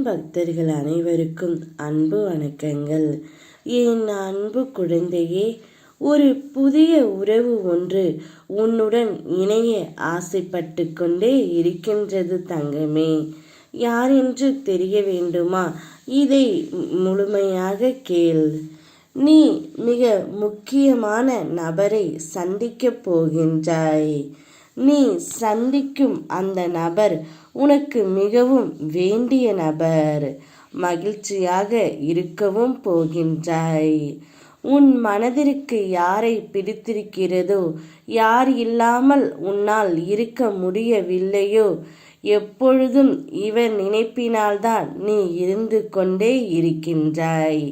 பக்தர்கள் அனைவருக்கும் அன்பு வணக்கங்கள். என் அன்பு குழந்தையே, ஒரு புதிய உறவு ஒன்று உன்னுடன் இணைய ஆசைப்பட்டு கொண்டே இருக்கின்றது தங்கமே. யார் என்று தெரிய வேண்டுமா? இதை முழுமையாக கேள். நீ மிக முக்கியமான நபரை சந்திக்கப் போகின்றாய். நீ சந்திக்கும் அந்த நபர் உனக்கு மிகவும் வேண்டிய நபர். மகிழ்ச்சியாக இருக்கவும் போகின்றாய். உன் மனதிற்கு யாரை பிடித்திருக்கிறதோ, யார் இல்லாமல் உன்னால் இருக்க முடியவில்லையோ, எப்பொழுதும் இவர் நினைப்பினால்தான் நீ இருந்து கொண்டே இருக்கின்றாய்.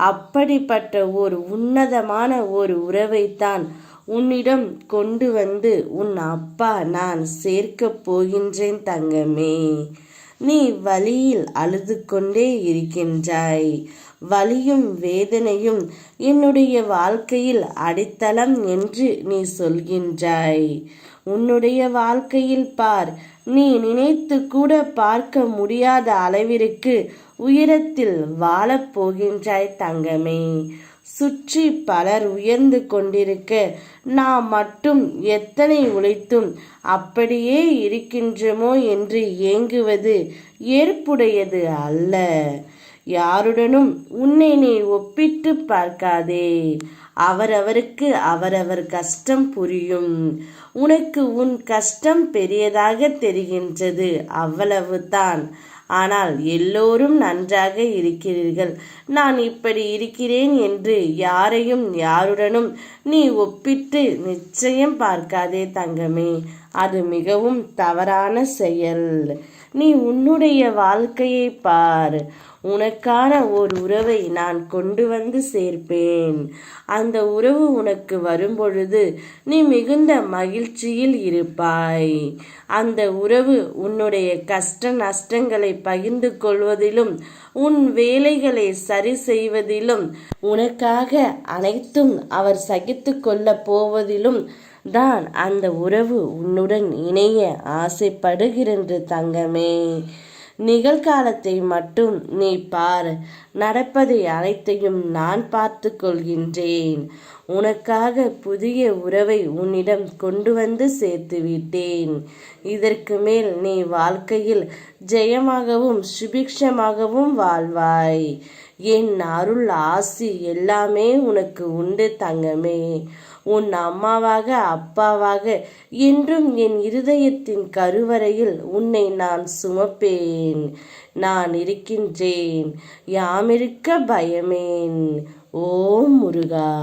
அப்படிப்பட்ட ஒரு உன்னதமான ஒரு உறவைத்தான் உன்னிடம் கொண்டு வந்து உன் அப்பா நான் சேர்க்கப் போகின்றேன் தங்கமே. நீ வலியில் அழுது கொண்டே இருக்கின்றாய். வலியும் வேதனையும் என்னுடைய வாழ்க்கையில் அடித்தளம் என்று நீ சொல்கின்றாய். உன்னுடைய வாழ்க்கையில் பார், நீ நினைத்து கூட பார்க்க முடியாத அளவிற்கு உயரத்தில் வாழப் போகின்றாய் தங்கமே. சுற்றி பலர் உயர்ந்து கொண்டிருக்க நாம் மட்டும் எத்தனை உழைத்தும் அப்படியே இருக்கின்றோமோ என்று ஏங்குவது ஏற்புடையது அல்ல. யாருடனும் உன்னை நீ ஒப்பிட்டு பார்க்காதே. அவரவருக்கு அவரவர் கஷ்டம் புரியும். உனக்கு உன் கஷ்டம் பெரியதாக தெரிகின்றது, அவ்வளவுதான். ஆனால் எல்லோரும் நன்றாக இருக்கிறீர்கள், நான் இப்படி இருக்கிறேன் என்று யாரையும் யாருடனும் நீ ஒப்பிட்டு நிச்சயம் பார்க்காதே தங்கமே. அது மிகவும் தவறான செயல். நீ உன்னுடைய வாழ்க்கையை பார். உனக்கான ஒரு உறவை நான் கொண்டு வந்து சேர்ப்பேன். அந்த உறவு உனக்கு வரும்பொழுது நீ மிகுந்த மகிழ்ச்சியில் இருப்பாய். அந்த உறவு உன்னுடைய கஷ்ட நஷ்டங்களை பகிர்ந்து கொள்வதிலும் உன் வேலைகளை சரி செய்வதிலும் உனக்காக அனைத்தும் அவர் சகித்து கொள்ள போவதிலும் தான் அந்த உறவு உன்னுடன் இணைய ஆசைப்படுகிறது தங்கமே. நிகழ்காலத்தை மட்டும் நீ பார். நடப்பதை அனைத்தையும் நான் பார்த்து கொள்கின்றேன். உனக்காக புதிய உறவை உன்னிடம் கொண்டு வந்து சேர்த்து விட்டேன். இதற்கு மேல் நீ வாழ்க்கையில் ஜெயமாகவும் சுபிக்ஷமாகவும் வாழ்வாய். என் அருள் ஆசி எல்லாமே உனக்கு உண்டு தங்கமே. உன் அம்மாவாக அப்பாவாக என்றும் என் இருதயத்தின் கருவறையில் உன்னை நான் சுமப்பேன். நான் இருக்கின்றேன், யாமிருக்க பயமேன். ஓம் முருகா.